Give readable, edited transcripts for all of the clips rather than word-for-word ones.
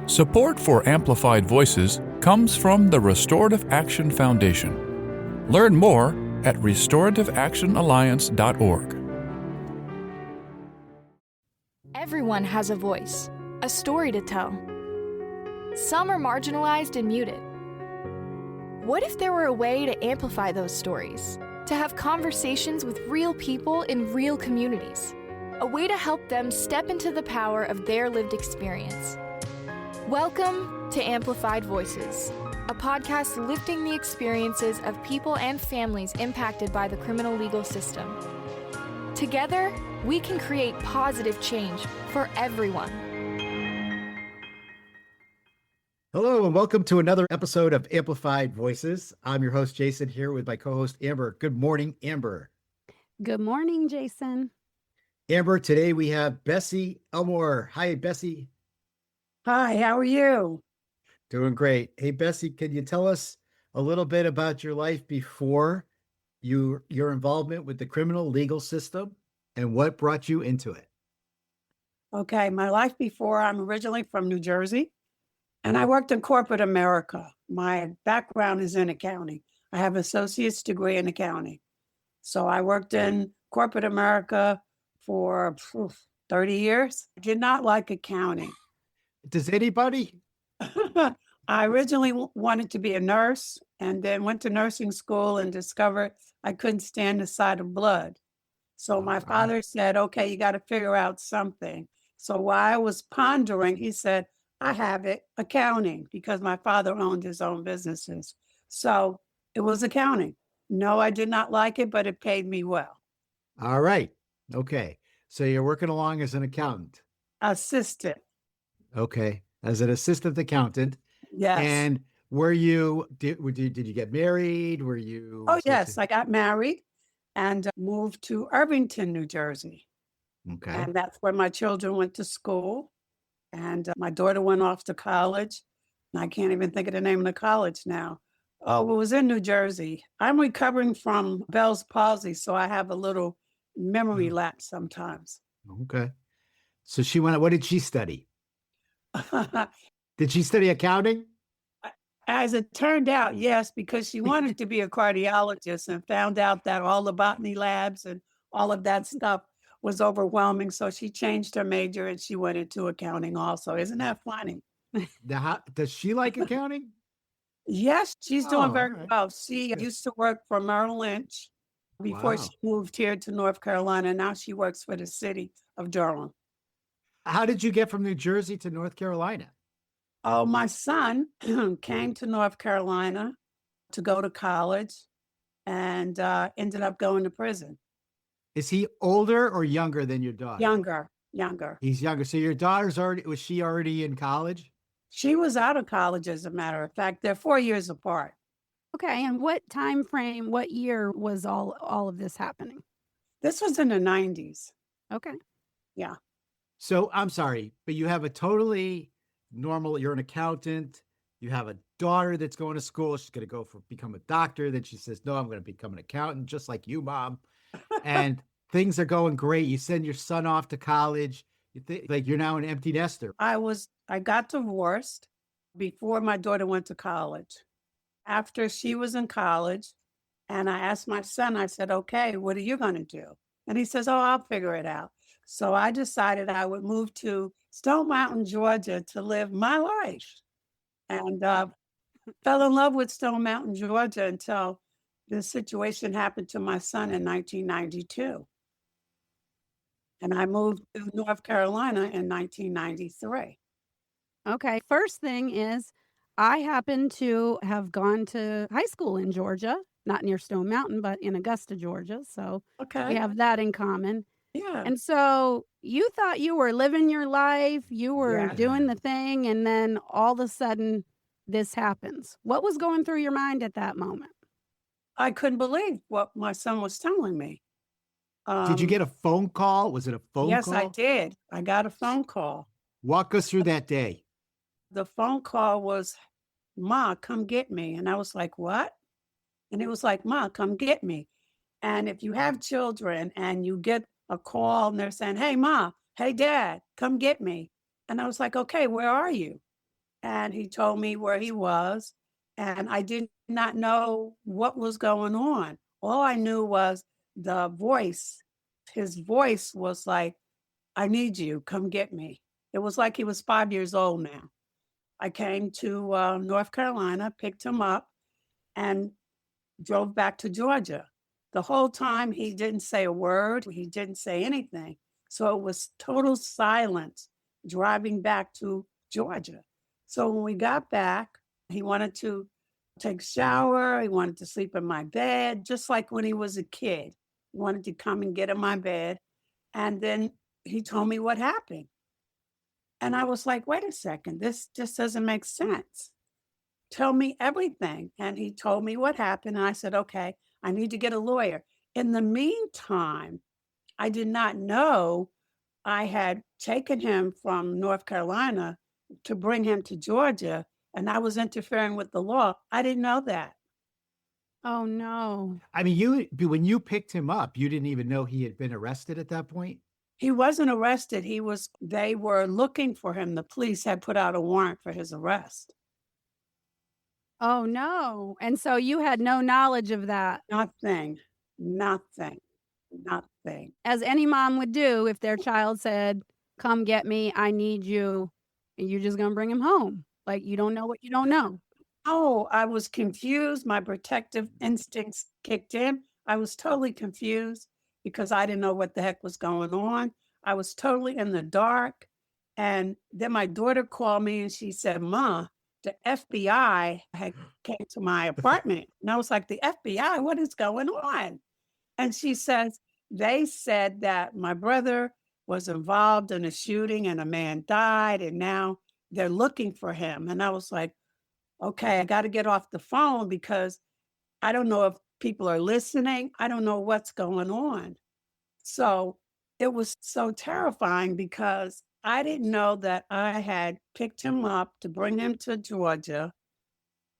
Support for Amplified Voices comes from the Restorative Action Foundation. Learn more at restorativectionalliance.org. Everyone has a voice, a story to tell. Some are marginalized and muted. What if there were a way to amplify those stories? To have conversations with real people in real communities? A way to help them step into the power of their lived experience? Welcome to Amplified Voices, a podcast lifting the experiences of people and families impacted by the criminal legal system. Together, we can create positive change for everyone. Hello, and welcome to another episode of Amplified Voices. I'm your host, Jason, here with my co-host, Amber. Good morning, Amber. Good morning, Jason. Amber, today we have Bessie Elmore. Hi, Bessie. Hi, how are you? Doing great. Hey, Bessie, can you tell us a little bit about your life before your involvement with the criminal legal system and what brought you into it? Okay, my life before, I'm originally from New Jersey, and I worked in corporate America. My background is in accounting. I have an associate's degree in accounting. So I worked in corporate America for 30 years. I did not like accounting. Does anybody? I originally wanted to be a nurse and then went to nursing school and discovered I couldn't stand the sight of blood. So my father said, okay, you got to figure out something. So while I was pondering, he said, I have it, accounting, because my father owned his own businesses. So it was accounting. No, I did not like it, but it paid me well. All right. Okay. So you're working along as an accountant. Assistant. Okay. As an assistant accountant. Yes. And did you get married? Were you? Oh, yes. I got married and moved to Irvington, New Jersey. Okay. And that's where my children went to school. And my daughter went off to college. And I can't even think of the name of the college now. Oh, it was in New Jersey. I'm recovering from Bell's palsy, so I have a little memory lapse sometimes. Okay. So she went, what did she study? Did she study accounting? As it turned out, yes, because she wanted to be a cardiologist and found out that all the botany labs and all of that stuff was overwhelming. So she changed her major and she went into accounting also. Isn't that funny? Does she like accounting? Yes, she's doing very right. well. She used to work for Merrill Lynch before she moved here to North Carolina. Now she works for the city of Durham. How did you get from New Jersey to North Carolina? Oh, my son came to North Carolina to go to college and ended up going to prison. Is he older or younger than your daughter? Younger. He's younger. So your daughter's was she already in college? She was out of college, as a matter of fact. They're 4 years apart. Okay, and what time frame, what year was all of this happening? This was in the 90s. Okay. Yeah. So I'm sorry, but you have a totally normal, you're an accountant. You have a daughter that's going to school. She's going to become a doctor. Then she says, no, I'm going to become an accountant, just like you, Mom. And things are going great. You send your son off to college. You think like you're now an empty nester. I got divorced before my daughter went to college. After she was in college, and I asked my son, I said, okay, what are you going to do? And he says, oh, I'll figure it out. So I decided I would move to Stone Mountain, Georgia to live my life. And fell in love with Stone Mountain, Georgia until this situation happened to my son in 1992. And I moved to North Carolina in 1993. Okay. First thing is, I happen to have gone to high school in Georgia, not near Stone Mountain, but in Augusta, Georgia. So we have that in common. Yeah. And so you thought you were living your life, you were doing the thing, and then all of a sudden this happens. What was going through your mind at that moment? I couldn't believe what my son was telling me. Did you get a phone call? Was it a phone call? Yes, I did. I got a phone call. Walk us through that day. The phone call was, Ma, come get me. And I was like, what? And it was like, Ma, come get me. And if you have children and you get a call and they're saying, hey, Ma, hey, Dad, come get me. And I was like, okay, where are you? and he told me where he was, and I did not know what was going on. All I knew was the voice. His voice was like, I need you, come get me. It was like he was 5 years old now. I came to North Carolina, picked him up, and drove back to Georgia. The whole time he didn't say a word, he didn't say anything. So it was total silence driving back to Georgia. So when we got back, he wanted to take a shower, he wanted to sleep in my bed, just like when he was a kid. He wanted to come and get in my bed. And then he told me what happened. And I was like, wait a second, this just doesn't make sense. Tell me everything. And he told me what happened. And I said, okay, I need to get a lawyer. In the meantime, I did not know I had taken him from North Carolina to bring him to Georgia, and I was interfering with the law. I didn't know that. Oh, no. I mean, when you picked him up, you didn't even know he had been arrested at that point? He wasn't arrested. They were looking for him. The police had put out a warrant for his arrest. Oh, no. And so you had no knowledge of that. Nothing. As any mom would do if their child said, come get me, I need you, and you're just going to bring him home. Like, you don't know what you don't know. Oh, I was confused. My protective instincts kicked in. I was totally confused because I didn't know what the heck was going on. I was totally in the dark. And then my daughter called me and she said, Ma, the FBI had came to my apartment. And I was like, the FBI, what is going on? And she says, they said that my brother was involved in a shooting and a man died, and now they're looking for him. And I was like, okay, I got to get off the phone because I don't know if people are listening. I don't know what's going on. So it was so terrifying because I didn't know that I had picked him up to bring him to Georgia,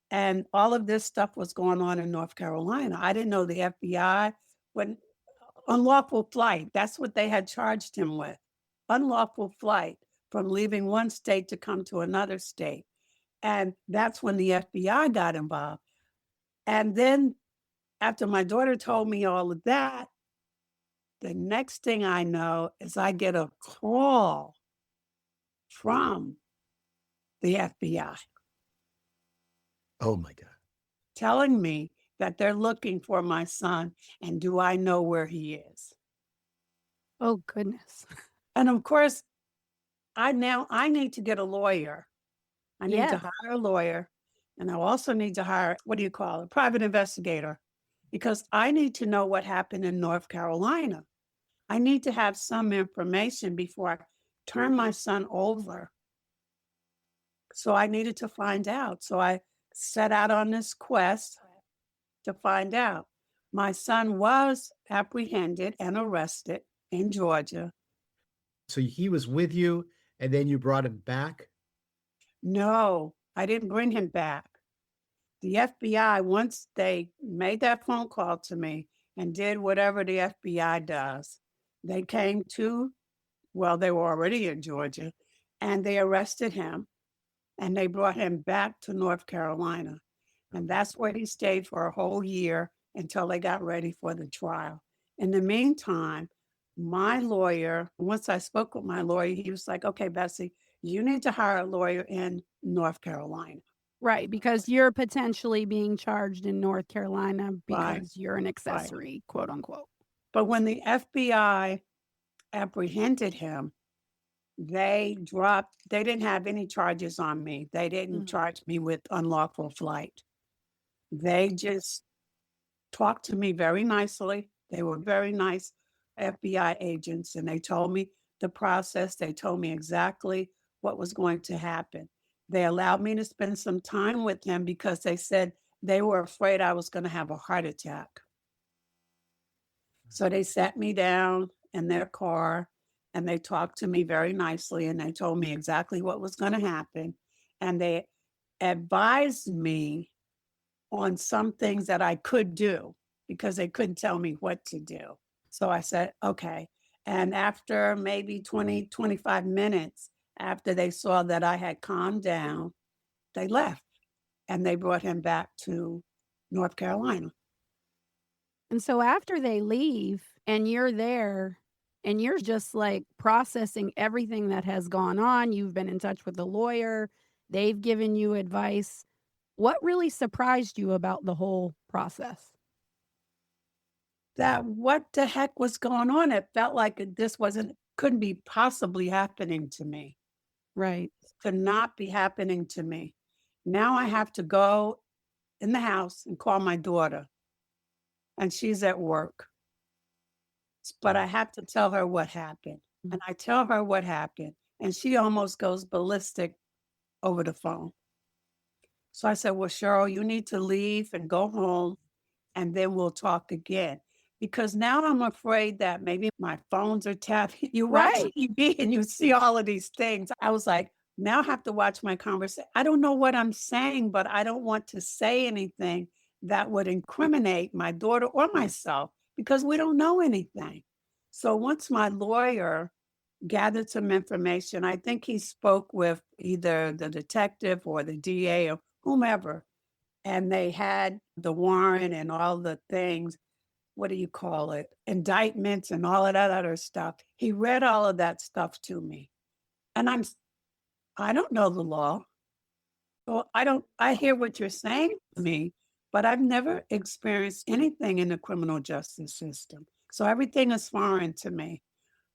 and all of this stuff was going on in North Carolina. I didn't know the FBI, when unlawful flight, that's what they had charged him with. Unlawful flight from leaving one state to come to another state. And that's when the FBI got involved. And then after my daughter told me all of that, the next thing I know is I get a call from the FBI Oh my God. telling me that they're looking for my son and do I know where he is? Oh, goodness. And of course, I need to get a lawyer. I need to Yes. hire a lawyer, and I also need to hire, what do you call it, a private investigator, because I need to know what happened in North Carolina. I need to have some information before I turn my son over. So I needed to find out. So I set out on this quest to find out. My son was apprehended and arrested in Georgia. So he was with you and then you brought him back? No, I didn't bring him back. The FBI, once they made that phone call to me and did whatever the FBI does, they came to, well, they were already in Georgia, and they arrested him and they brought him back to North Carolina. And that's where he stayed for a whole year until they got ready for the trial. In the meantime, my lawyer, once I spoke with my lawyer, he was like, okay, Bessie, you need to hire a lawyer in North Carolina. Right, because you're potentially being charged in North Carolina because you're an accessory, quote unquote. But when the FBI apprehended him, they didn't have any charges on me. They didn't charge me with unlawful flight. They just talked to me very nicely. They were very nice FBI agents, and they told me the process. They told me exactly what was going to happen. They allowed me to spend some time with him because they said they were afraid I was going to have a heart attack. So they sat me down in their car and they talked to me very nicely, and they told me exactly what was going to happen. And they advised me on some things that I could do because they couldn't tell me what to do. So I said, okay. And after maybe 20, 25 minutes, after they saw that I had calmed down they left and they brought him back to North Carolina. And so after they leave and you're there and you're just like processing everything that has gone on, you've been in touch with the lawyer, they've given you advice. What really surprised you about the whole process? That what the heck was going on? It felt like couldn't be possibly happening to me. Right. Could not be happening to me. Now I have to go in the house and call my daughter, and she's at work. But I have to tell her what happened. And I tell her what happened, and she almost goes ballistic over the phone. So I said, well, Cheryl, you need to leave and go home, and then we'll talk again. Because now I'm afraid that maybe my phones are tapped. You watch Right. TV and you see all of these things. I was like, now I have to watch my conversation. I don't know what I'm saying, but I don't want to say anything that would incriminate my daughter or myself because we don't know anything. So once my lawyer gathered some information, I think he spoke with either the detective or the DA or whomever, and they had the warrant and all the things. What do you call it? Indictments and all of that other stuff. He read all of that stuff to me. And I don't know the law. So I hear what you're saying to me, but I've never experienced anything in the criminal justice system. So everything is foreign to me.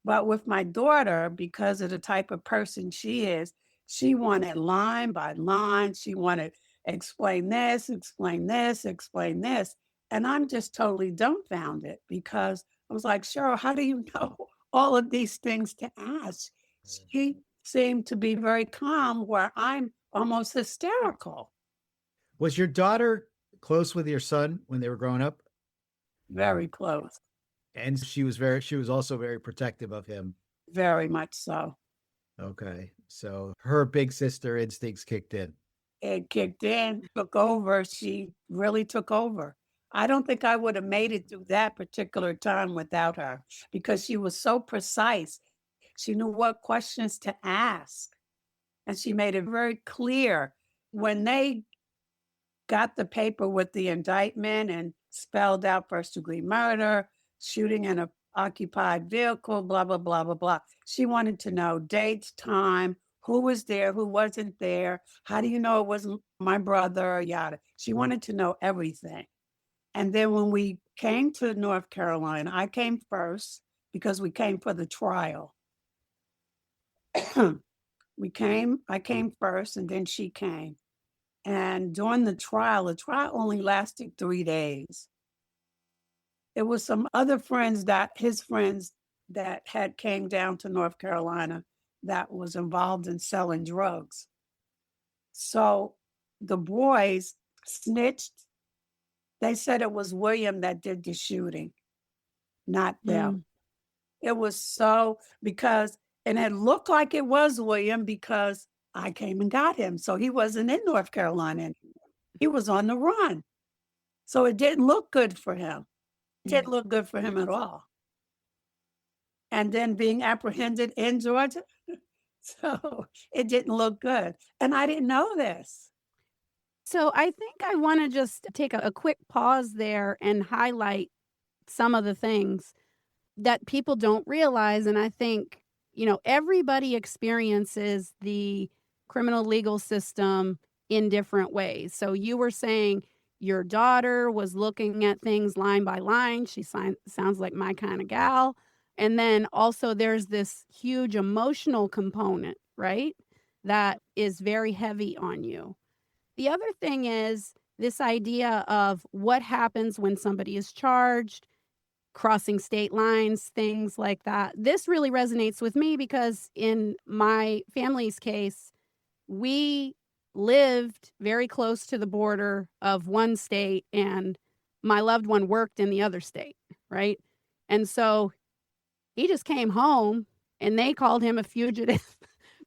But with my daughter, because of the type of person she is, she wanted line by line. She wanted explain this, explain this, explain this. And I'm just totally dumbfounded because I was like, Cheryl, how do you know all of these things to ask? She seemed to be very calm where I'm almost hysterical. Was your daughter close with your son when they were growing up? Very close. And she was also very protective of him. Very much so. Okay. So her big sister instincts kicked in. It kicked in, took over. She really took over. I don't think I would have made it through that particular time without her because she was so precise. She knew what questions to ask. And she made it very clear when they got the paper with the indictment and spelled out first-degree murder, shooting in an occupied vehicle, blah, blah, blah, blah, blah. She wanted to know dates, time, who was there, who wasn't there. How do you know it wasn't my brother, yada. She wanted to know everything. And then when we came to North Carolina, I came first because we came for the trial. I came first and then she came. And during the trial only lasted 3 days. It was some other friends his friends that had came down to North Carolina that was involved in selling drugs. So the boys snitched. They said it was William that did the shooting, not them. It was and it looked like it was William because I came and got him. So he wasn't in North Carolina anymore. He was on the run. So it didn't look good for him. It didn't look good for him at all. And then being apprehended in Georgia. So it didn't look good. And I didn't know this. So I think I want to just take a quick pause there and highlight some of the things that people don't realize. And I think, everybody experiences the criminal legal system in different ways. So you were saying your daughter was looking at things line by line. She sounds like my kind of gal. And then also there's this huge emotional component, right? That is very heavy on you. The other thing is this idea of what happens when somebody is charged, crossing state lines, things like that. This really resonates with me because in my family's case, we lived very close to the border of one state and my loved one worked in the other state, right? And so he just came home and they called him a fugitive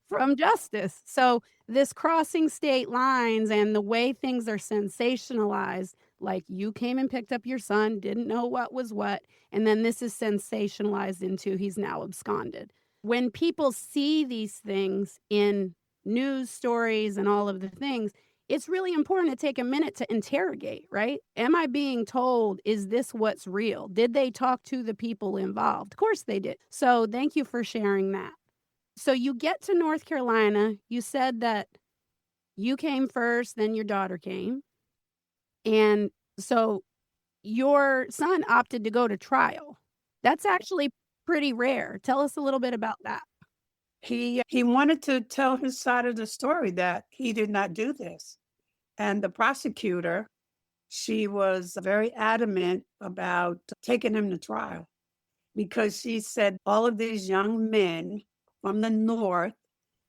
from justice. So this crossing state lines and the way things are sensationalized, like you came and picked up your son, didn't know what was what, and then this is sensationalized into he's now absconded. When people see these things in news stories and all of the things, it's really important to take a minute to interrogate, right? Am I being told, is this what's real? Did they talk to the people involved? Of course they did. So thank you for sharing that. So you get to North Carolina. You said that you came first, then your daughter came. And so your son opted to go to trial. That's actually pretty rare. Tell us a little bit about that. He wanted to tell his side of the story that he did not do this. And the prosecutor, she was very adamant about taking him to trial because she said all of these young men from the North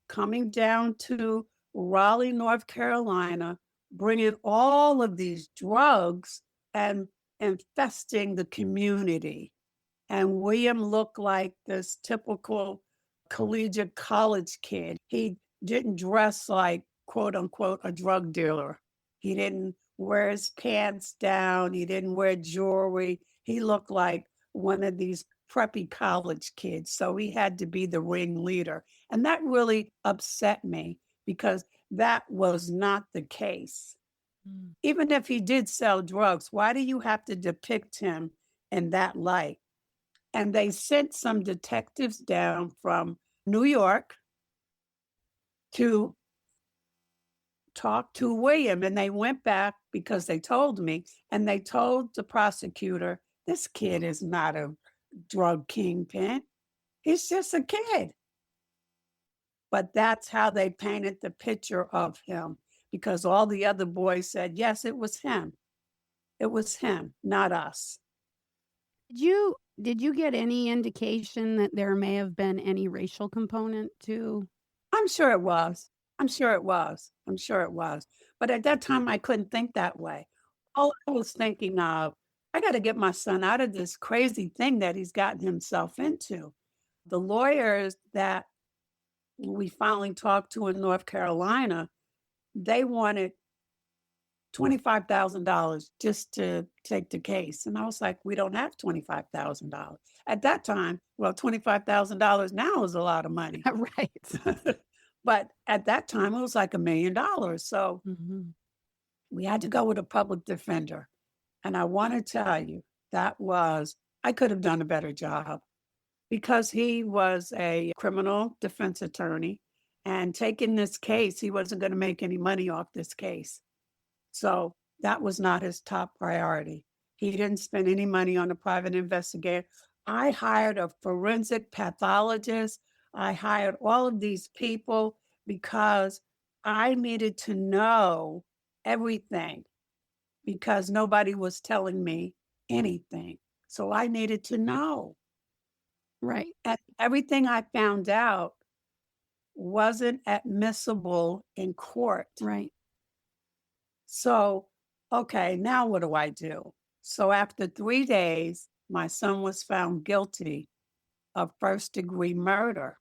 coming down to Raleigh, North Carolina, bringing all of these drugs and infesting the community. And William looked like this typical collegiate college kid. He didn't dress like, quote unquote, a drug dealer. He didn't wear his pants down. He didn't wear jewelry. He looked like one of these preppy college kids. So he had to be the ringleader. And that really upset me because that was not the case. Even if he did sell drugs, why do you have to depict him in that light? And they sent some detectives down from New York to talk to William. And they went back because they told me, and they told the prosecutor, this kid is not a drug kingpin. He's just a kid. But that's how they painted the picture of him, because all the other boys said, yes, it was him. It was him, not us. Did you get any indication that there may have been any racial component to? I'm sure it was. But at that time, I couldn't think that way. All I was thinking of, I got to get my son out of this crazy thing that he's gotten himself into. The lawyers that we finally talked to in North Carolina, they wanted $25,000 just to take the case. And I was like, we don't have $25,000. At that time, well, $25,000 now is a lot of money. Right. But at that time, it was like $1 million. So we had to go with a public defender. And I want to tell you, I could have done a better job because he was a criminal defense attorney. And taking this case, he wasn't going to make any money off this case. So that was not his top priority. He didn't spend any money on a private investigator. I hired a forensic pathologist. I hired all of these people because I needed to know everything because nobody was telling me anything. So I needed to know. Right. And everything I found out wasn't admissible in court. Right. So, okay, now what do I do? So after 3 days, my son was found guilty of first-degree murder.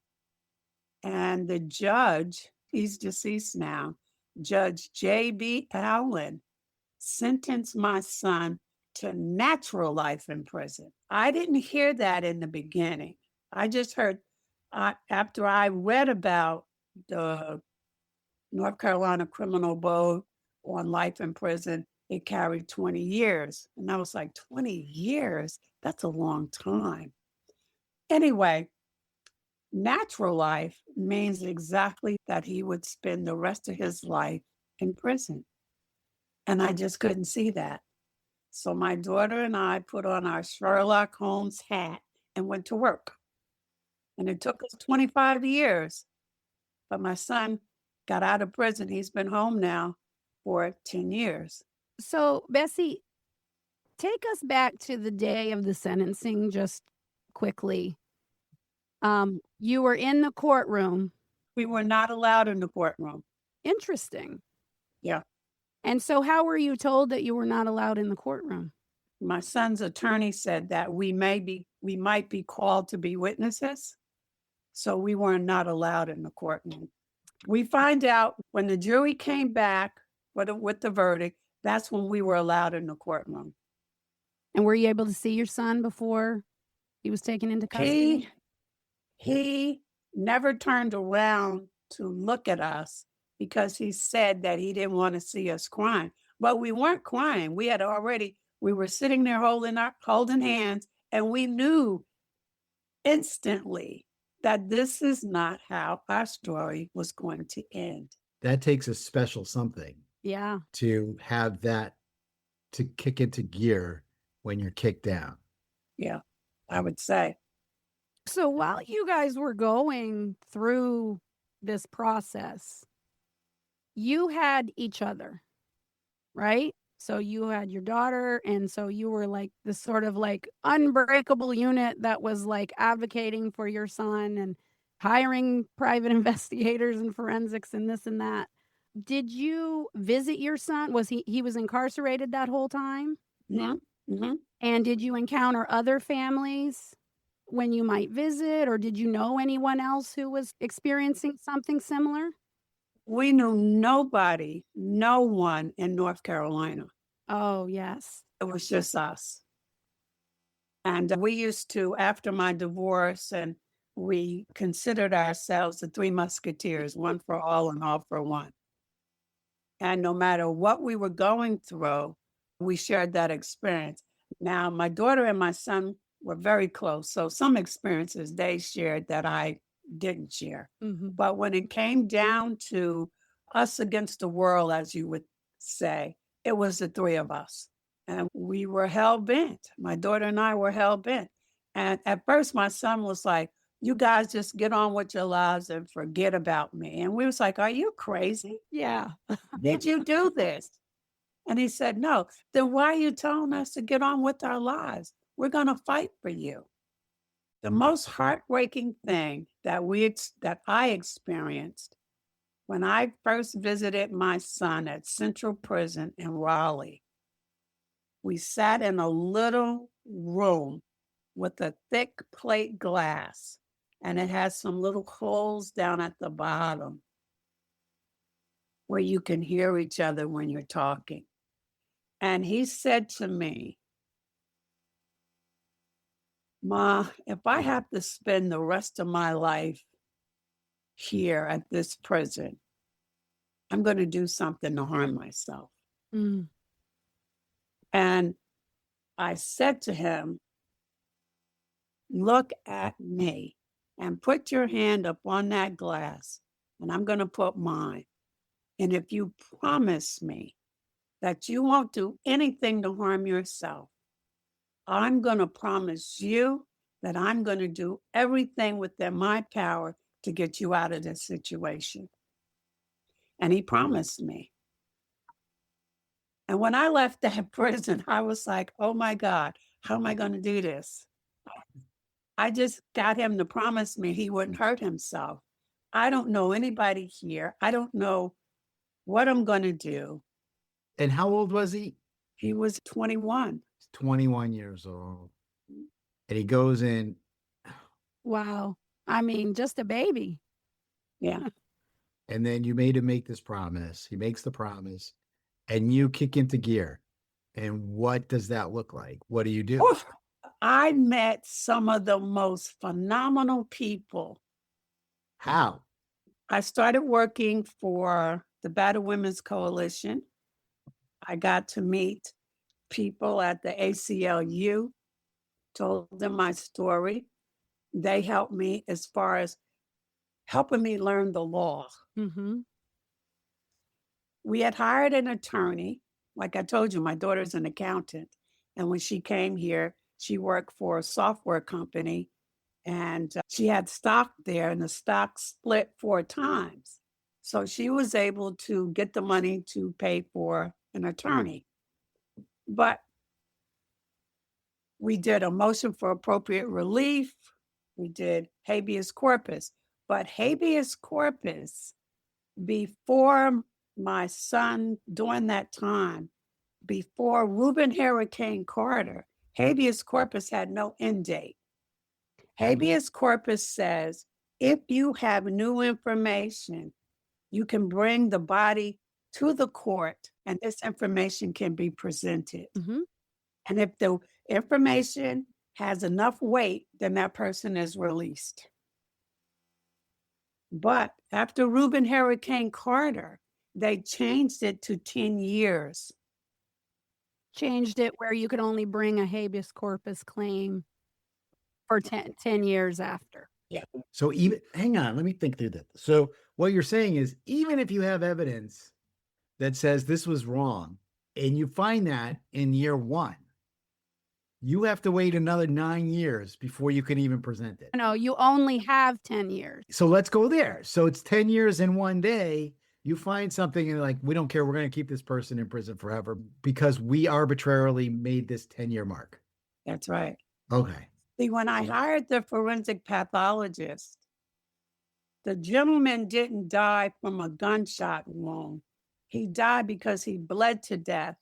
And the judge, he's deceased now, Judge J.B. Allen, sentenced my son to natural life in prison. I didn't hear that in the beginning. I just heard, after I read about the North Carolina Criminal Code on life in prison, it carried 20 years. And I was like, 20 years? That's a long time. Anyway, natural life means exactly that he would spend the rest of his life in prison. And I just couldn't see that. So my daughter and I put on our Sherlock Holmes hat and went to work. And it took us 25 years. But my son got out of prison. He's been home now for 10 years. So, Bessie, take us back to the day of the sentencing just quickly. You were in the courtroom. We were not allowed in the courtroom. Interesting. Yeah. And so how were you told that you were not allowed in the courtroom? My son's attorney said that we might be called to be witnesses. So we were not allowed in the courtroom. We find out when the jury came back with the verdict, that's when we were allowed in the courtroom. And were you able to see your son before he was taken into custody? He never turned around to look at us because he said that he didn't want to see us crying. But we weren't crying. We were sitting there holding hands, and we knew instantly that this is not how our story was going to end. That takes a special something Yeah. to have that to kick into gear when you're kicked down. Yeah, I would say. So while you guys were going through this process, you had each other, right? So you had your daughter, and so you were like this sort of like unbreakable unit that was like advocating for your son and hiring private investigators and forensics and this and that. Did you visit your son? Was he was incarcerated that whole time? Yeah. Mm-hmm. And did you encounter other families when you might visit, or did you know anyone else who was experiencing something similar? We knew nobody, no one in North Carolina. Oh, yes. It was just us. And we used to, after my divorce, and we considered ourselves the Three Musketeers, one for all and all for one. And no matter what we were going through, we shared that experience. Now, my daughter and my son were very close. So some experiences they shared that I didn't share. Mm-hmm. But when it came down to us against the world, as you would say, it was the three of us. And we were hell bent. My daughter and I were hell bent. And at first, my son was like, you guys just get on with your lives and forget about me. And we was like, are you crazy? Yeah. Did you do this? And he said, no. Then why are you telling us to get on with our lives? We're going to fight for you. The most heartbreaking thing that I experienced when I first visited my son at Central Prison in Raleigh, we sat in a little room with a thick plate glass, and it has some little holes down at the bottom where you can hear each other when you're talking. And he said to me, Ma, if I have to spend the rest of my life here at this prison, I'm going to do something to harm myself. Mm. And I said to him, look at me and put your hand up on that glass, and I'm going to put mine. And if you promise me that you won't do anything to harm yourself, I'm going to promise you that I'm going to do everything within my power to get you out of this situation. And he promised me. And when I left that prison, I was like, oh my God, how am I going to do this? I just got him to promise me he wouldn't hurt himself. I don't know anybody here. I don't know what I'm going to do. And how old was he? He was 21. 21 years old. And he goes in. Wow. I mean, just a baby. Yeah. And then you made him make this promise. He makes the promise and you kick into gear. And what does that look like? What do you do? Oof. I met some of the most phenomenal people. How? I started working for the Battered Women's Coalition. I got to meet people at the ACLU, told them my story. They helped me as far as helping me learn the law. Mm-hmm. We had hired an attorney. Like I told you, my daughter's an accountant. And when she came here, she worked for a software company, and she had stock there, and the stock split 4 times. So she was able to get the money to pay for an attorney. But we did a motion for appropriate relief. We did habeas corpus. But habeas corpus, before my son, during that time, before Reuben Hurricane Carter, habeas corpus had no end date. Habeas corpus says, if you have new information, you can bring the body to the court and this information can be presented. Mm-hmm. And if the information has enough weight, then that person is released. But after Reuben Hurricane Carter, they changed it to 10 years. Changed it where you could only bring a habeas corpus claim for 10 years after. So even hang on, let me think through that. So what you're saying is even if you have evidence that says this was wrong and you find that in year 1, you have to wait another 9 years before you can even present it. No, you only have 10 years. So let's go there. So it's 10 years in one day. You find something and like, we don't care. We're going to keep this person in prison forever because we arbitrarily made this 10-year mark. That's right. Okay. See, when I hired the forensic pathologist, the gentleman didn't die from a gunshot wound. He died because he bled to death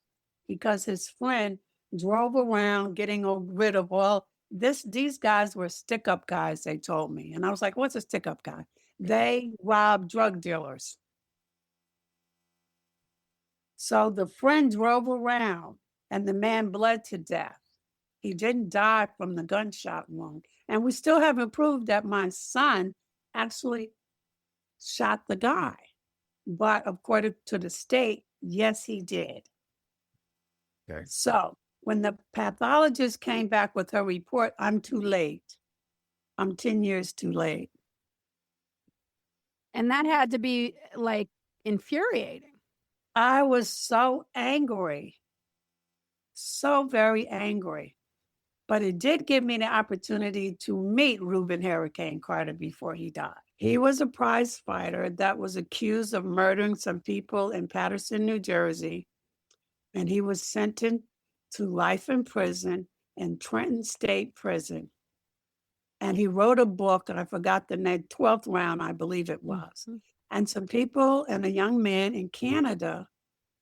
because his friend drove around getting rid of all this. These guys were stick-up guys, they told me. And I was like, what's a stick-up guy? They rob drug dealers. So the friend drove around and the man bled to death. He didn't die from the gunshot wound. And we still haven't proved that my son actually shot the guy. But according to the state, yes, he did. Okay. So when the pathologist came back with her report, I'm too late. I'm 10 years too late. And that had to be like infuriating. I was so angry, so very angry. But it did give me the opportunity to meet Reuben Hurricane Carter before he died. He was a prize fighter that was accused of murdering some people in Paterson, New Jersey. And he was sentenced to life in prison in Trenton State Prison. And he wrote a book, and I forgot the name, 12th Round, I believe it was. Mm-hmm. And some people and a young man in Canada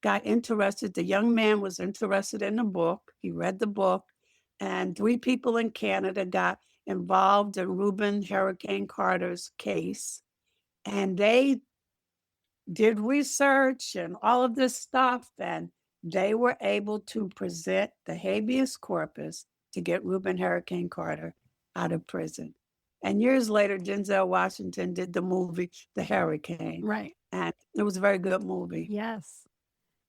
got interested. The young man was interested in the book. He read the book. And 3 people in Canada got involved in Reuben Hurricane Carter's case. And they did research and all of this stuff. And they were able to present the habeas corpus to get Reuben Hurricane Carter out of prison. And years later, Denzel Washington did the movie, The Hurricane. Right. And it was a very good movie. Yes.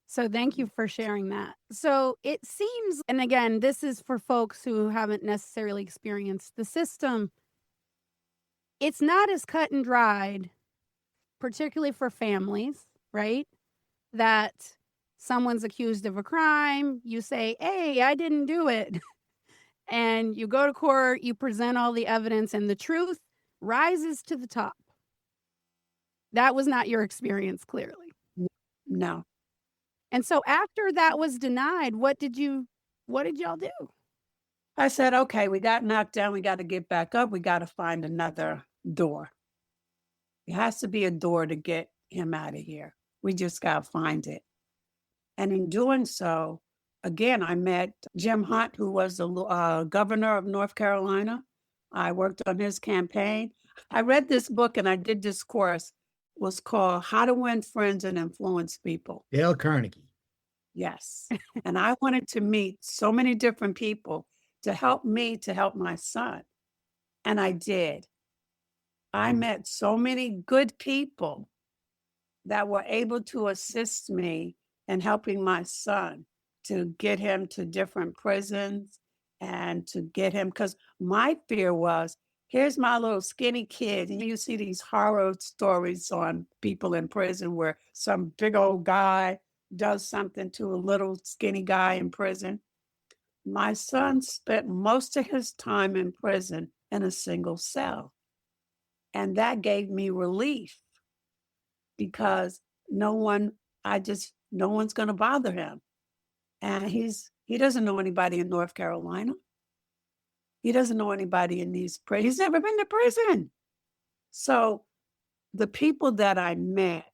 So thank you for sharing that. So it seems, and again, this is for folks who haven't necessarily experienced the system, it's not as cut and dried, particularly for families, right? That someone's accused of a crime, you say, hey, I didn't do it. And you go to court, you present all the evidence, and the truth rises to the top. That was not your experience, clearly. No. And so after that was denied, what did y'all do? I said, okay, we got knocked down. We got to get back up. We got to find another door. It has to be a door to get him out of here. We just got to find it. And in doing so, again, I met Jim Hunt, who was the governor of North Carolina. I worked on his campaign. I read this book and I did this course. It was called How to Win Friends and Influence People. Dale Carnegie. Yes. And I wanted to meet so many different people to help me to help my son. And I did. I met so many good people that were able to assist me in helping my son to get him to different prisons and to get him, because my fear was, here's my little skinny kid. And you see these horror stories on people in prison where some big old guy does something to a little skinny guy in prison. My son spent most of his time in prison in a single cell. And that gave me relief because no one's going to bother him. And he doesn't know anybody in North Carolina. He doesn't know anybody in these prisons. He's never been to prison. So the people that I met,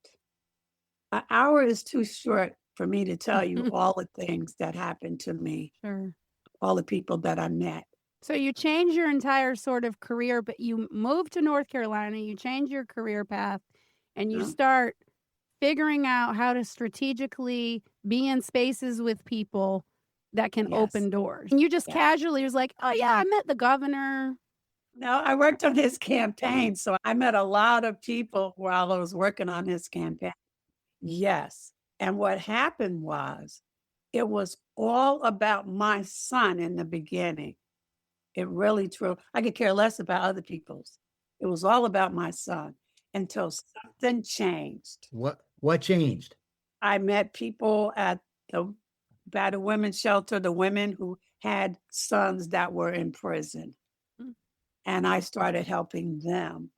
an hour is too short for me to tell you all the things that happened to me, Sure. all the people that I met. So you change your entire sort of career, but you move to North Carolina, you change your career path, and you start figuring out how to strategically be in spaces with people that can open doors. And you just casually was like, oh yeah, I met the governor. No, I worked on his campaign, so I met a lot of people while I was working on his campaign. Yes. And what happened was, it was all about my son in the beginning. It really true. I could care less about other people's. It was all about my son until something changed. What changed? I met people at the battered women's shelter, the women who had sons that were in prison, Mm. and I started helping them.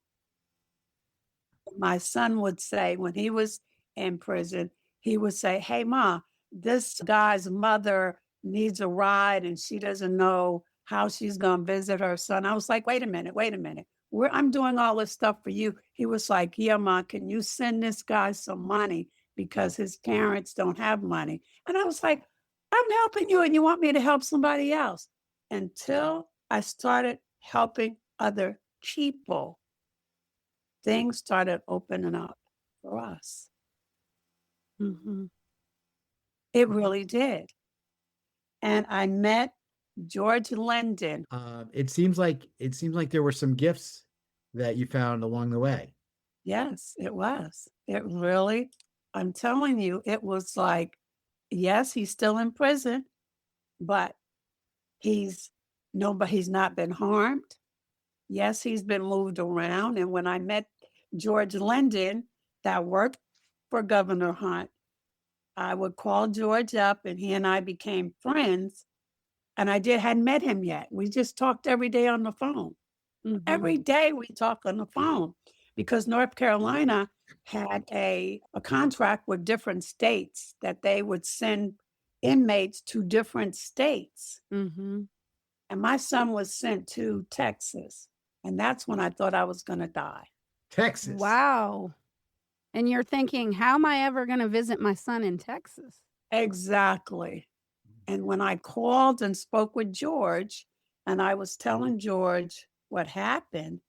My son would say, when he was in prison, he would say, "Hey, Ma, this guy's mother needs a ride and she doesn't know how she's going to visit her son." I was like, wait a minute, wait a minute. I'm doing all this stuff for you. He was like, "Yeah, Ma, can you send this guy some money because his parents don't have money?" And I was like, "I'm helping you and you want me to help somebody else." Until I started helping other people, things started opening up for us. Mhm. It really did. And I met George Linden. It seems like there were some gifts that you found along the way. Yes, it was. It really, I'm telling you, it was like, yes, he's still in prison, but he's he's not been harmed. Yes, he's been moved around. And when I met George Linden, that worked for Governor Hunt, I would call George up and he and I became friends. And hadn't met him yet. We just talked every day on the phone. Mhm. Every day we talk on the phone because North Carolina had a contract with different states that they would send inmates to different states. Mhm. And my son was sent to Texas. And that's when I thought I was going to die. Texas. Wow. And you're thinking, how am I ever going to visit my son in Texas? Exactly. And when I called and spoke with George, and I was telling George what happened,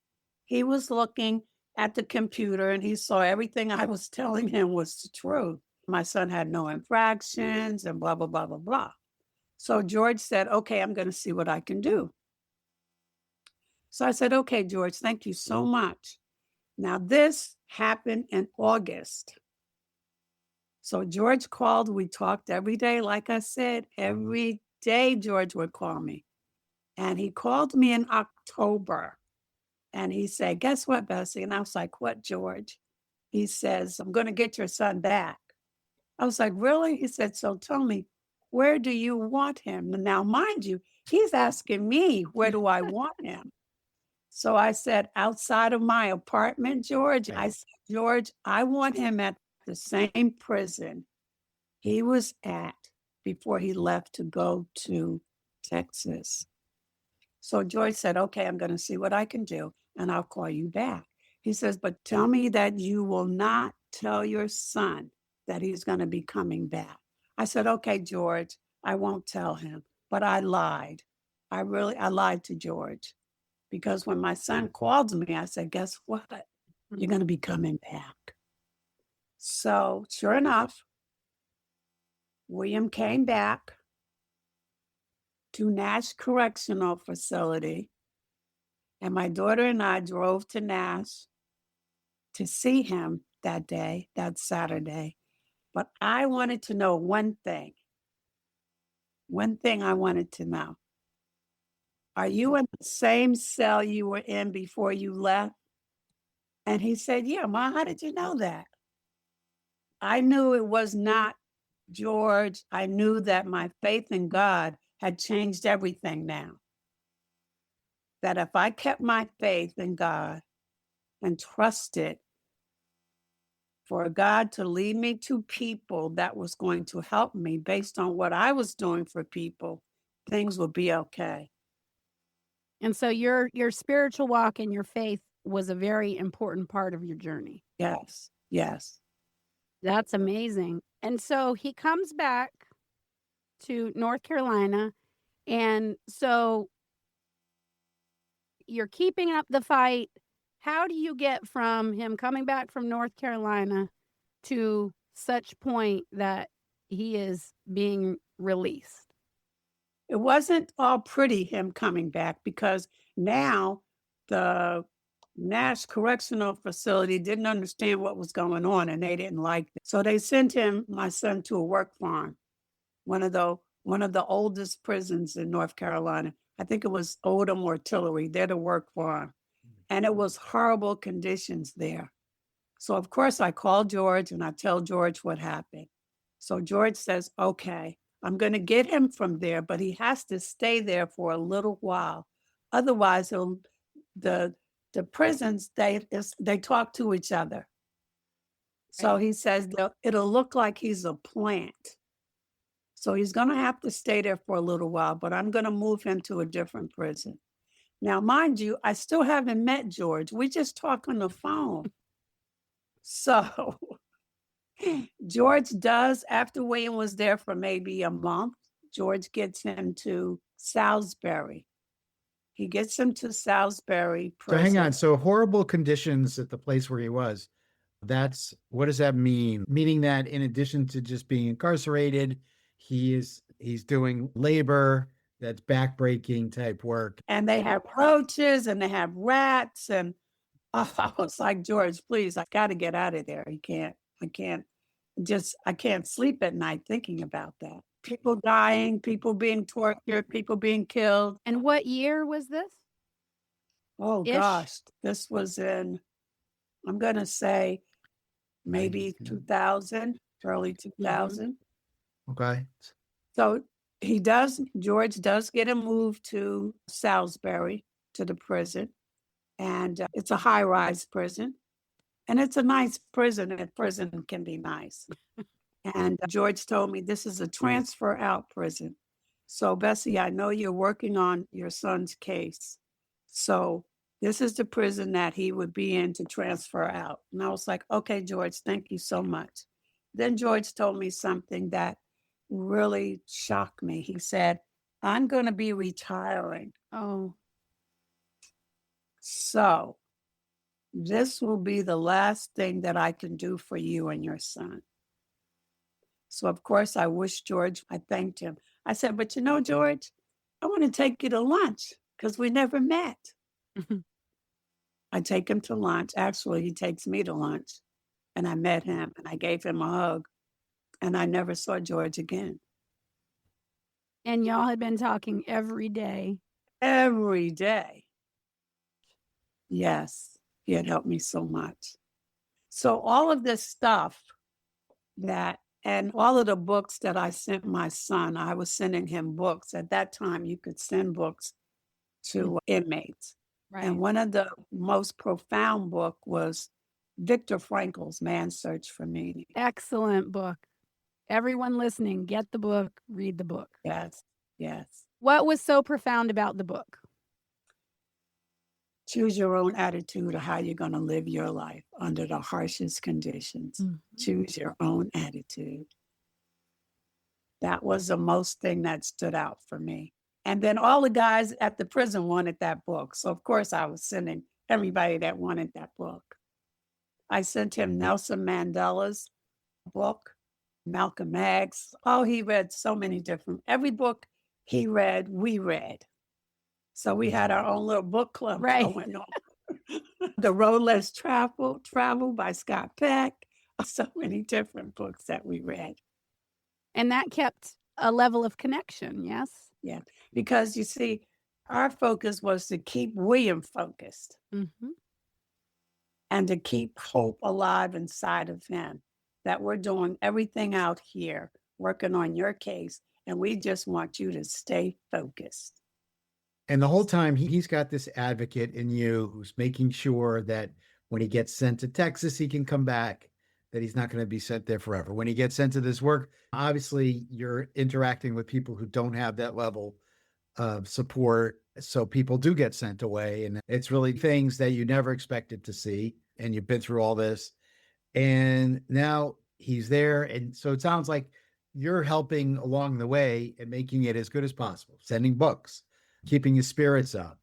he was looking at the computer and he saw everything I was telling him was the truth. My son had no infractions and blah, blah, blah, blah, blah. So George said, "Okay, I'm going to see what I can do." So I said, "Okay, George, thank you so much." Now, this happened in August. So George called. We talked every day. Like I said, every day George would call me. And he called me in October and he said, "Guess what, Bessie?" And I was like, "What, George?" He says, "I'm going to get your son back." I was like, "Really?" He said, "So tell me, where do you want him?" Now, mind you, he's asking me, where do I want him? So I said, "Outside of my apartment, George." I said, "George, I want him at the same prison he was at before he left to go to Texas." So George said, "Okay, I'm going to see what I can do and I'll call you back." He says, "But tell me that you will not tell your son that he's going to be coming back." I said, "Okay, George, I won't tell him." But I lied. I lied to George because when my son called me, I said, "Guess what? You're going to be coming back." So sure enough, William came back to Nash Correctional Facility. And my daughter and I drove to Nash to see him that day, that Saturday. But I wanted to know one thing. One thing I wanted to know. Are you in the same cell you were in before you left? And he said, "Yeah, Ma, how did you know that?" I knew it was not George. I knew that my faith in God had changed everything now. That if I kept my faith in God and trusted for God to lead me to people that was going to help me based on what I was doing for people, things would be okay. And so your spiritual walk and your faith was a very important part of your journey. Yes, yes. That's amazing. And so he comes back to North Carolina. And so you're keeping up the fight. How do you get from him coming back from North Carolina to such point that he is being released? It wasn't all pretty him coming back because now the Nash Correctional Facility didn't understand what was going on, and they didn't like it. So they sent my son, to a work farm, one of the oldest prisons in North Carolina. I think it was Oldham or Tillery. They're the work farm. And it was horrible conditions there. So of course I called George and I tell George what happened. So George says, okay, I'm going to get him from there, but he has to stay there for a little while. Otherwise, the prisons, they talk to each other. So he says it'll look like he's a plant. So he's going to have to stay there for a little while, but I'm going to move him to a different prison. Now, mind you, I still haven't met George. We just talk on the phone. So George does, after William was there for maybe a month, George gets him to Salisbury. He gets him to Salisbury prison. So hang on. So horrible conditions at the place where he was. What does that mean? Meaning that in addition to just being incarcerated, he's doing labor that's backbreaking type work. And they have roaches and they have rats. And I was like, George, please, I got to get out of there. I can't sleep at night thinking about that. People dying, people being tortured, people being killed. And what year was this? Oh, gosh, this was in, I'm going to say maybe 2000, early 2000. Okay. So George does get him moved to Salisbury, to the prison. And it's a high-rise prison. And it's a nice prison. A prison can be nice. And George told me this is a transfer out prison. So Bessie, I know you're working on your son's case. So this is the prison that he would be in to transfer out. And I was like, okay, George, thank you so much. Then George told me something that really shocked me. He said, I'm going to be retiring. Oh. So this will be the last thing that I can do for you and your son. So of course I thanked him. I said, but George, I want to take you to lunch because we never met. I take him to lunch. Actually, he takes me to lunch. And I met him and I gave him a hug. And I never saw George again. And y'all had been talking every day. Every day. Yes, he had helped me so much. So all of this stuff and all of the books that I sent my son, I was sending him books. At that time, you could send books to inmates. Right. And one of the most profound book was Viktor Frankl's Man's Search for Meaning. Excellent book. Everyone listening, get the book, read the book. Yes, yes. What was so profound about the book? Choose your own attitude of how you're going to live your life under the harshest conditions. Mm-hmm. Choose your own attitude. That was the most thing that stood out for me. And then all the guys at the prison wanted that book. So, of course, I was sending everybody that wanted that book. I sent him Nelson Mandela's book, Malcolm X. Oh, he read so many different, every book he read, we read. So we had our own little book club going on. The Road Less Traveled by Scott Peck. So many different books that we read. And that kept a level of connection, yes? Yeah, because you see, our focus was to keep William focused. Mm-hmm. And to keep hope alive inside of him, that we're doing everything out here, working on your case, and we just want you to stay focused. And the whole time, he's got this advocate in you who's making sure that when he gets sent to Texas, he can come back, that he's not going to be sent there forever. When he gets sent to this work, obviously, you're interacting with people who don't have that level of support. So people do get sent away. And it's really things that you never expected to see. And you've been through all this. And now he's there. And so it sounds like you're helping along the way and making it as good as possible, sending books, keeping his spirits up.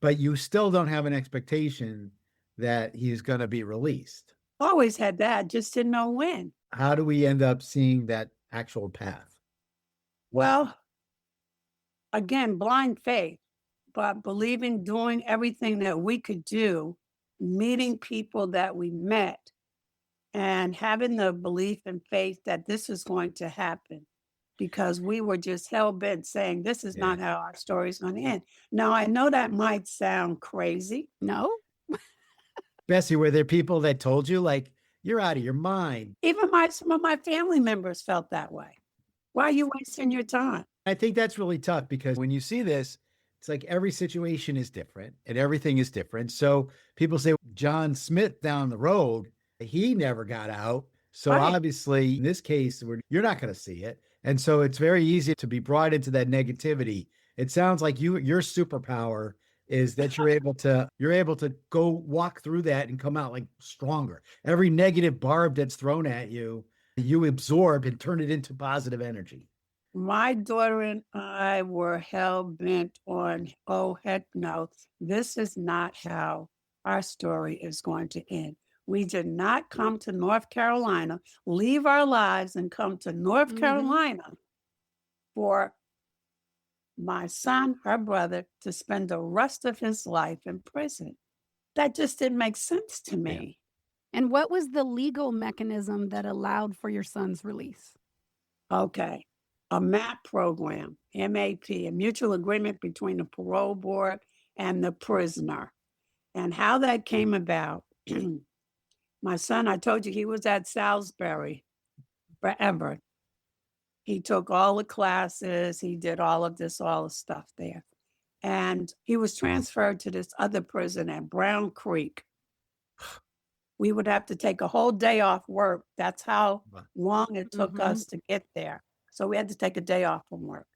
But you still don't have an expectation that he's going to be released. Always had that, just didn't know when. How do we end up seeing that actual path? Well, again, blind faith. but believing, doing everything that we could do, meeting people that we met, and having the belief and faith that this is going to happen, because we were just hell-bent saying, this is Yeah. not how our story is going to end. Now, I know that might sound crazy. No? Bessie, were there people that told you, like, you're out of your mind? Even some of my family members felt that way. Why are you wasting your time? I think that's really tough because when you see this, it's like every situation is different and everything is different. So people say John Smith down the road, he never got out. So Right. obviously, in this case, you're not going to see it. And so it's very easy to be brought into that negativity. It sounds like your superpower is that you're able to go walk through that and come out like stronger. Every negative barb that's thrown at you, you absorb and turn it into positive energy. My daughter and I were hell-bent on, oh, heck no, this is not how our story is going to end. We did not come to North Carolina, leave our lives and come to North Carolina for my son, her brother, to spend the rest of his life in prison. That just didn't make sense to me. And what was the legal mechanism that allowed for your son's release? Okay. A MAP program, MAP, a mutual agreement between the parole board and the prisoner. And how that came about, my son, I told you he was at Salisbury forever. He took all the classes, he did all of this, all the stuff there. And he was transferred to this other prison at Brown Creek. We would have to take a whole day off work. That's how long it took us to get there. So we had to take a day off from work.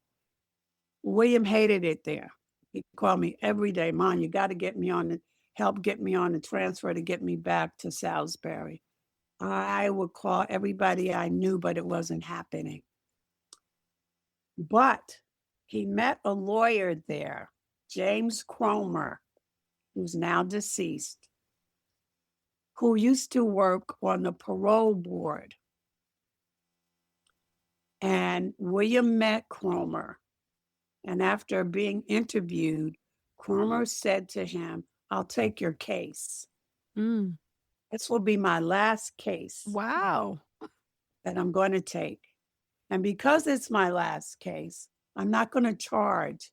William hated it there. He called me every day, Mom, you got to help get me on the transfer to get me back to Salisbury. I would call everybody I knew, but it wasn't happening. But he met a lawyer there, James Cromer, who's now deceased, who used to work on the parole board. And William met Cromer. And after being interviewed, Cromer said to him, I'll take your case. This will be my last case. Wow. That I'm going to take. And because it's my last case, I'm not going to charge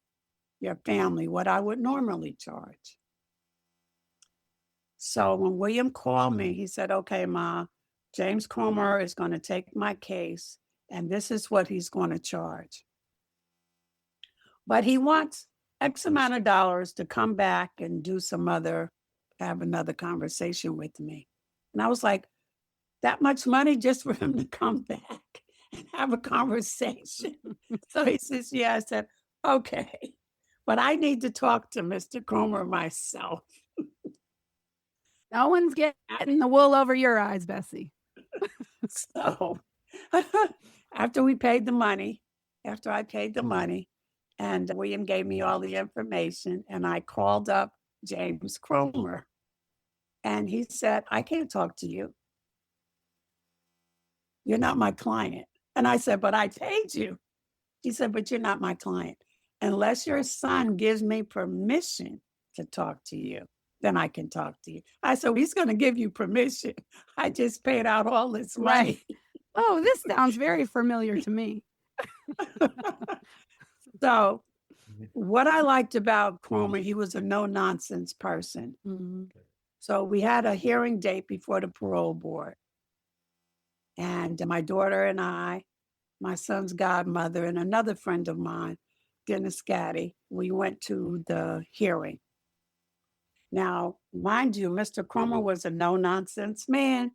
your family what I would normally charge. So when William called me, he said, okay, Ma, James Cromer is going to take my case, and this is what he's going to charge. But he wants X amount of dollars to come back and have another conversation with me. And I was like, that much money just for him to come back and have a conversation? So he says, yeah. I said, okay, but I need to talk to Mr. Cromer myself. No one's getting the wool over your eyes, Bessie. So after I paid the money, and William gave me all the information, and I called up James Cromer, and he said, I can't talk to you. You're not my client. And I said, but I paid you. He said, but you're not my client. Unless your son gives me permission to talk to you, then I can talk to you. I said, well, he's going to give you permission. I just paid out all this money. Right. Oh, this sounds very familiar to me. So what I liked about Cromer, he was a no-nonsense person. So we had a hearing date before the parole board. And my daughter and I, my son's godmother, and another friend of mine, Dennis Gaddy, we went to the hearing. Now, mind you, Mr. Cromer was a no-nonsense man.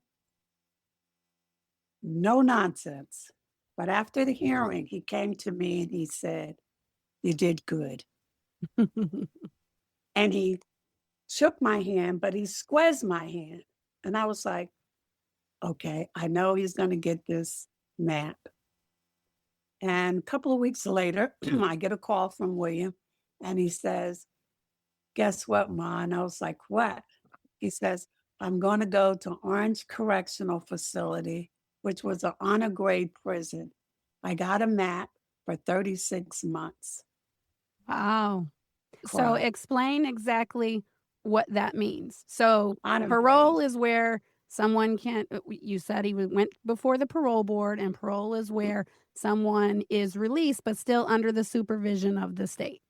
No nonsense. But after the hearing, he came to me and he said, you did good. And he shook my hand, but he squeezed my hand. And I was like, okay, I know he's going to get this map. And a couple of weeks later, I get a call from William, and he says, guess what, Ma? And I was like, what? He says, I'm going to go to Orange Correctional Facility, which was an honor grade prison. I got a map for 36 months. Wow. So Correct. explain exactly what that means. So I don't parole agree. is where someone can, you said he went before the parole board, and parole is where someone is released but still under the supervision of the state.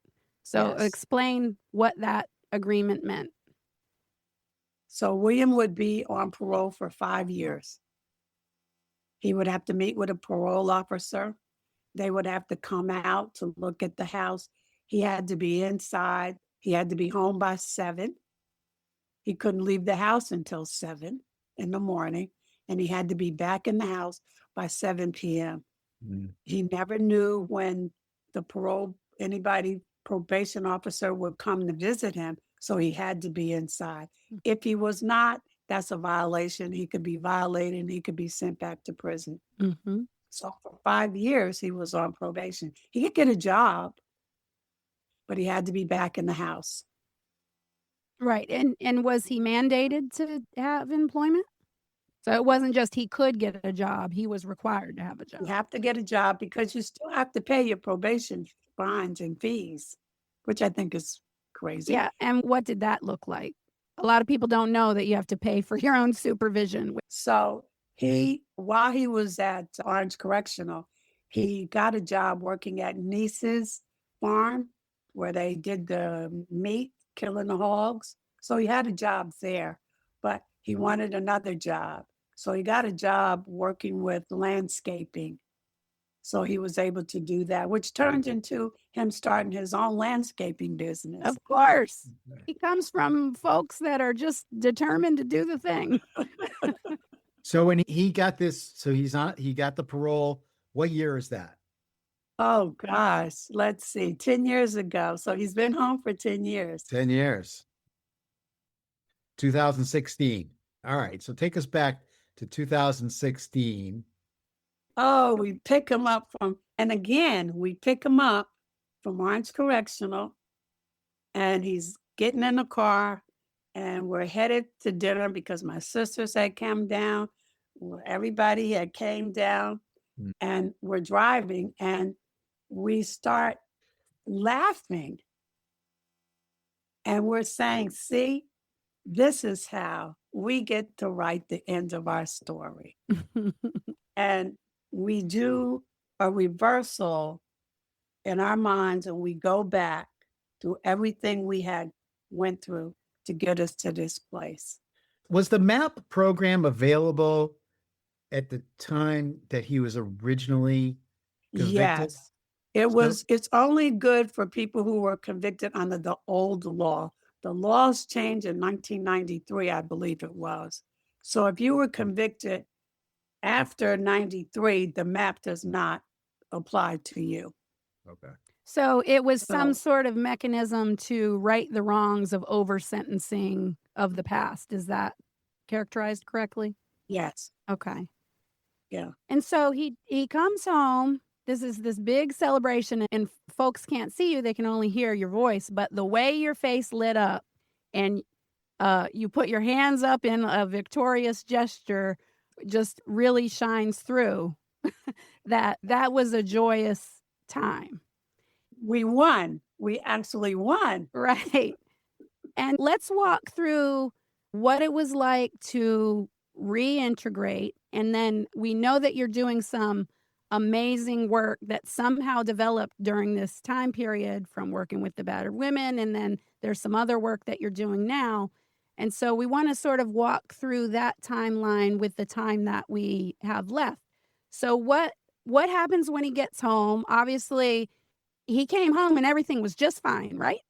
So Yes. explain what that agreement meant. So William would be on parole for 5 years. He would have to meet with a parole officer. They would have to come out to look at the house. He had to be inside. He had to be home by 7. He couldn't leave the house until 7 in the morning, and he had to be back in the house by 7 p.m. Mm. He never knew when the probation officer would come to visit him, so he had to be inside. If he was not, that's a violation. He could be violated and he could be sent back to prison. Mm-hmm. So for 5 years, he was on probation. He could get a job, but he had to be back in the house. Right. And was he mandated to have employment? So it wasn't just he could get a job, he was required to have a job. You have to get a job because you still have to pay your probation fines and fees, which I think is crazy. Yeah. And what did that look like? A lot of people don't know that you have to pay for your own supervision. So while he was at Orange Correctional, he got a job working at Niece's farm where they did the meat, killing the hogs. So he had a job there, but he wanted another job. So he got a job working with landscaping. So he was able to do that, which turned into him starting his own landscaping business. Of course. He comes from folks that are just determined to do the thing. So when he got this, so he got the parole. What year is that? Oh gosh, let's see, 10 years ago. So he's been home for 10 years. 10 years. 2016. All right. So take us back to 2016. Oh, we pick him up from Orange Correctional, and he's getting in the car, and we're headed to dinner because my sisters had come down. Everybody had came down, and we're driving, and we start laughing. And we're saying, see, this is how we get to write the end of our story. And we do a reversal in our minds, and we go back to everything we had went through to get us to this place. Was the MAP program available at the time that he was originally convicted? Yes. It's only good for people who were convicted under the old law. The laws changed in 1993, I believe it was. So if you were convicted after 93, the MAP does not apply to you. Okay. So it was some sort of mechanism to right the wrongs of over-sentencing of the past. Is that characterized correctly? Yes. Okay. Yeah. And so he comes home. This is this big celebration, and folks can't see you. They can only hear your voice. But the way your face lit up and you put your hands up in a victorious gesture just really shines through that was a joyous time. We won. We actually won. Right. And let's walk through what it was like to reintegrate. And then we know that you're doing some amazing work that somehow developed during this time period from working with the battered women. And then there's some other work that you're doing now. And so we want to sort of walk through that timeline with the time that we have left. So what happens when he gets home? Obviously, he came home and everything was just fine, right?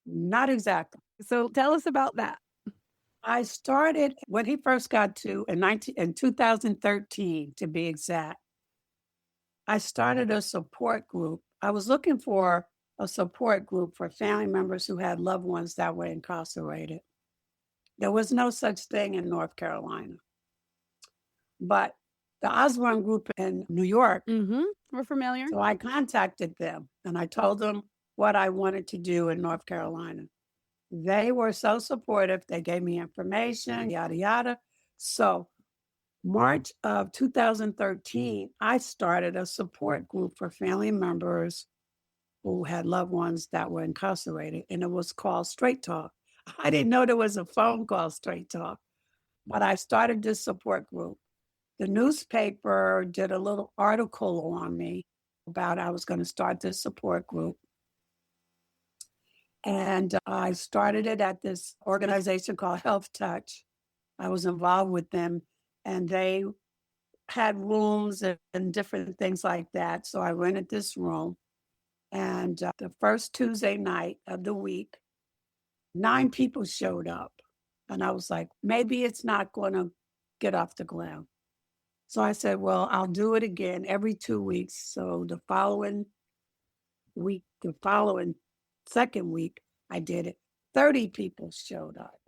Not exactly. So tell us about that. I started when he first got to in 2013, to be exact. I started a support group. I was looking for a support group for family members who had loved ones that were incarcerated. There was no such thing in North Carolina. But the Osborne group in New York, we're familiar. So I contacted them and I told them what I wanted to do in North Carolina. They were so supportive. They gave me information, yada, yada. So March of 2013, I started a support group for family members who had loved ones that were incarcerated, and it was called Straight Talk. I didn't know there was a phone called Straight Talk, but I started this support group. The newspaper did a little article on me about I was going to start this support group. And I started it at this organization called Health Touch. I was involved with them, and they had rooms and different things like that. So I rented this room. And the first Tuesday night of the week, 9 people showed up. And I was like, maybe it's not going to get off the ground. So I said, well, I'll do it again every 2 weeks. So the following week, the following second week, I did it. 30 people showed up.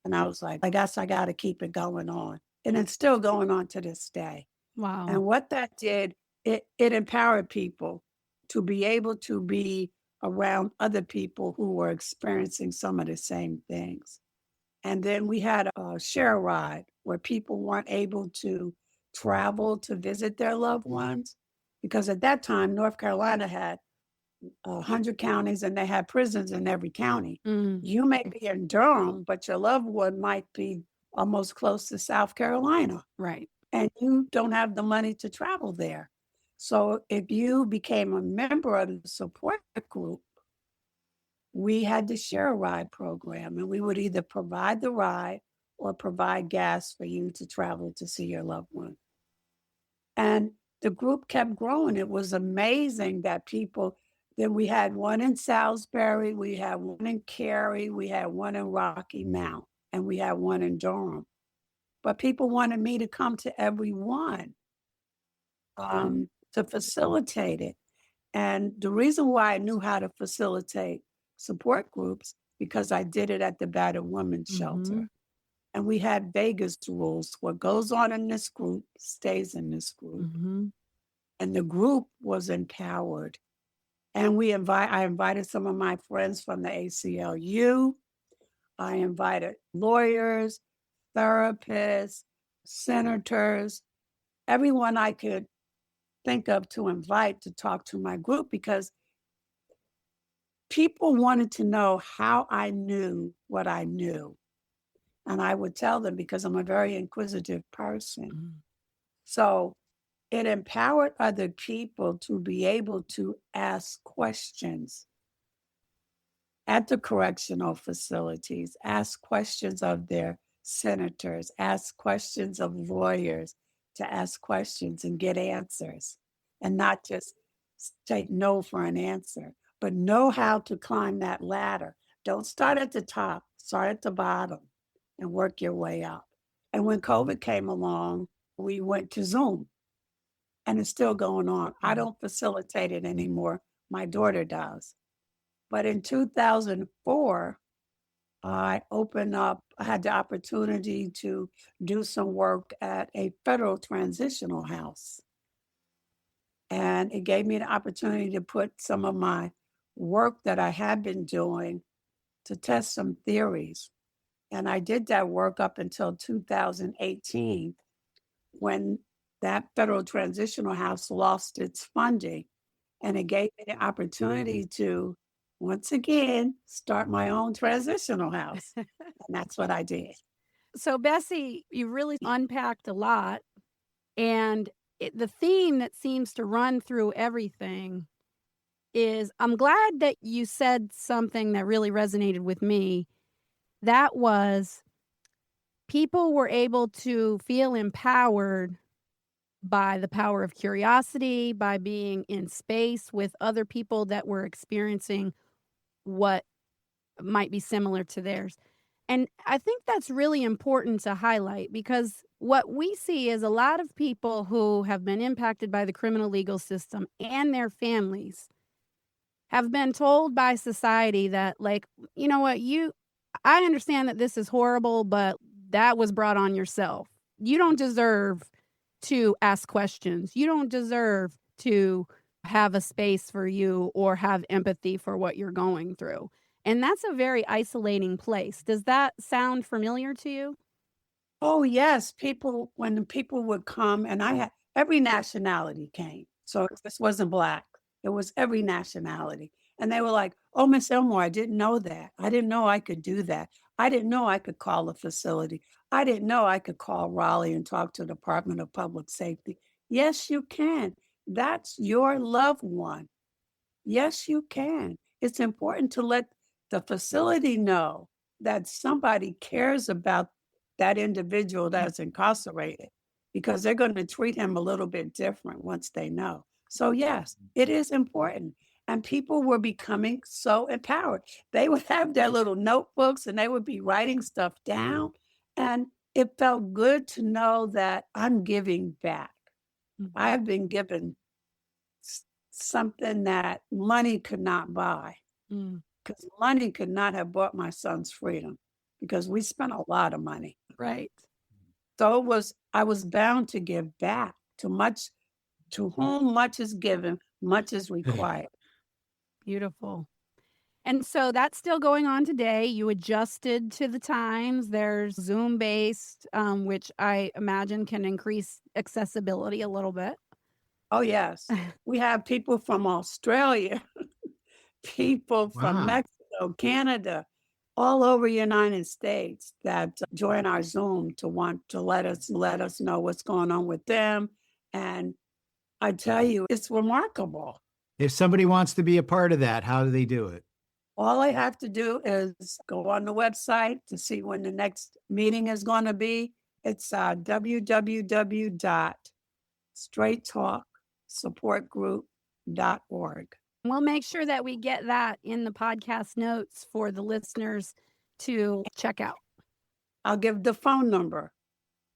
And I was like, I guess I got to keep it going on. And it's still going on to this day. Wow. And what that did, it empowered people to be able to be around other people who were experiencing some of the same things. And then we had a share ride where people weren't able to travel to visit their loved ones. Because at that time, North Carolina had 100 counties and they had prisons in every county. Mm. You may be in Durham, but your loved one might be almost close to South Carolina. Right. And you don't have the money to travel there. So if you became a member of the support group, we had the share a ride program, and we would either provide the ride or provide gas for you to travel to see your loved one. And the group kept growing. It was amazing that people, then we had one in Salisbury, we had one in Cary, we had one in Rocky Mount, and we had one in Durham. But people wanted me to come to every one to facilitate it. And the reason why I knew how to facilitate support groups, because I did it at the battered women's shelter. And we had Vegas rules. What goes on in this group stays in this group. And the group was empowered. And I invited some of my friends from the ACLU. I invited lawyers, therapists, senators, everyone I could think of to invite to talk to my group, because people wanted to know how I knew what I knew. And I would tell them, because I'm a very inquisitive person. So it empowered other people to be able to ask questions at the correctional facilities, ask questions of their senators, ask questions of lawyers, to ask questions and get answers, and not just take no for an answer, but know how to climb that ladder. Don't start at the top, start at the bottom and work your way up. And when COVID came along, we went to Zoom, and it's still going on. I don't facilitate it anymore. My daughter does. But in 2004, I had the opportunity to do some work at a federal transitional house. And it gave me the opportunity to put some of my work that I had been doing to test some theories. And I did that work up until 2018, when that federal transitional house lost its funding. And it gave me the opportunity to, once again, start my own transitional house. And that's what I did. So, Bessie, you really unpacked a lot. And the theme that seems to run through everything is, I'm glad that you said something that really resonated with me. That was, people were able to feel empowered by the power of curiosity, by being in space with other people that were experiencing what might be similar to theirs. And I think that's really important to highlight, because what we see is a lot of people who have been impacted by the criminal legal system and their families have been told by society that, like, you know what, I understand that this is horrible, but that was brought on yourself. You don't deserve to ask questions. You don't deserve to have a space for you or have empathy for what you're going through. And that's a very isolating place. Does that sound familiar to you? Oh, yes. When the people would come, and every nationality came. So this wasn't Black. It was every nationality. And they were like, oh, Miss Elmore, I didn't know that. I didn't know I could do that. I didn't know I could call a facility. I didn't know I could call Raleigh and talk to the Department of Public Safety. Yes, you can. That's your loved one. Yes, you can. It's important to let the facility know that somebody cares about that individual that's incarcerated, because they're going to treat him a little bit different once they know. So yes, it is important. And people were becoming so empowered. They would have their little notebooks and they would be writing stuff down. And it felt good to know that I'm giving back. I have been given something that money could not buy, because money could not have bought my son's freedom, because we spent a lot of money. Right. So I was bound to give back. To whom much is given, much is required. Beautiful. And so that's still going on today. You adjusted to the times. There's Zoom-based, which I imagine can increase accessibility a little bit. Oh, yes. We have people from Australia, people from Mexico, Canada, all over the United States that join our Zoom to want to let us know what's going on with them. And I tell you, it's remarkable. If somebody wants to be a part of that, how do they do it? All I have to do is go on the website to see when the next meeting is going to be. It's www.straightsupportgroup.org. We'll make sure that we get that in the podcast notes for the listeners to check out. I'll give the phone number.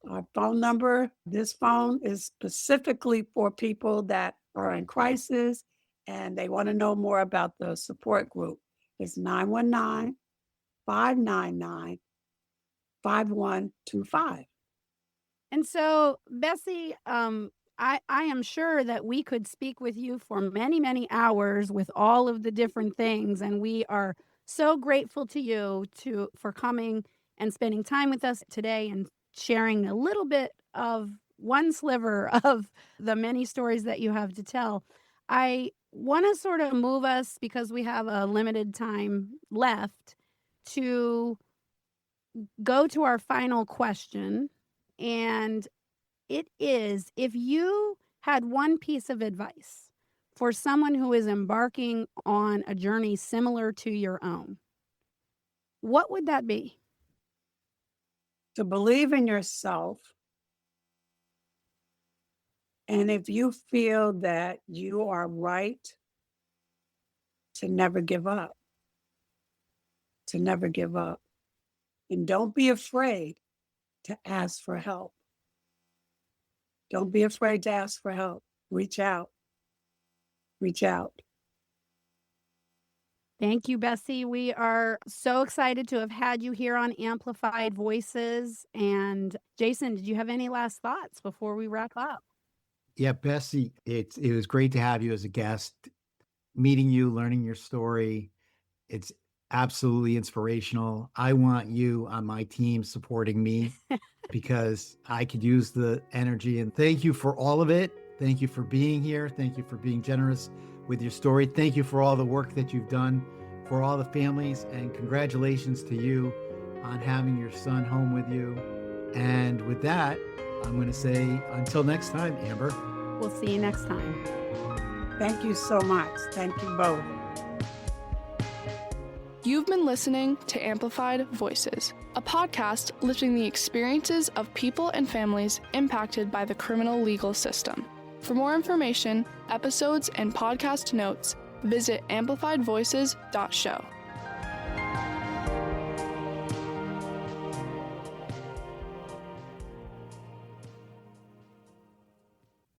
Our phone number, this phone is specifically for people that are in crisis and they want to know more about the support group. It's 919-599-5125. And so, Bessie, I am sure that we could speak with you for many, many hours with all of the different things. And we are so grateful to you for coming and spending time with us today and sharing a little bit of one sliver of the many stories that you have to tell. I want to sort of move us, because we have a limited time left, to go to our final question. And it is, if you had one piece of advice for someone who is embarking on a journey similar to your own, what would that be? To believe in yourself. And if you feel that you are right, to never give up. To never give up. And don't be afraid to ask for help. Don't be afraid to ask for help. Reach out. Reach out. Thank you, Bessie. We are so excited to have had you here on Amplified Voices. And Jason, did you have any last thoughts before we wrap up? Yeah, Bessie, it was great to have you as a guest, meeting you, learning your story. It's absolutely inspirational. I want you on my team supporting me because I could use the energy. And thank you for all of it. Thank you for being here. Thank you for being generous with your story. Thank you for all the work that you've done for all the families, and congratulations to you on having your son home with you. And with that, I'm going to say until next time, Amber. We'll see you next time. Thank you so much. Thank you both. You've been listening to Amplified Voices, a podcast lifting the experiences of people and families impacted by the criminal legal system. For more information, episodes, and podcast notes, visit amplifiedvoices.show.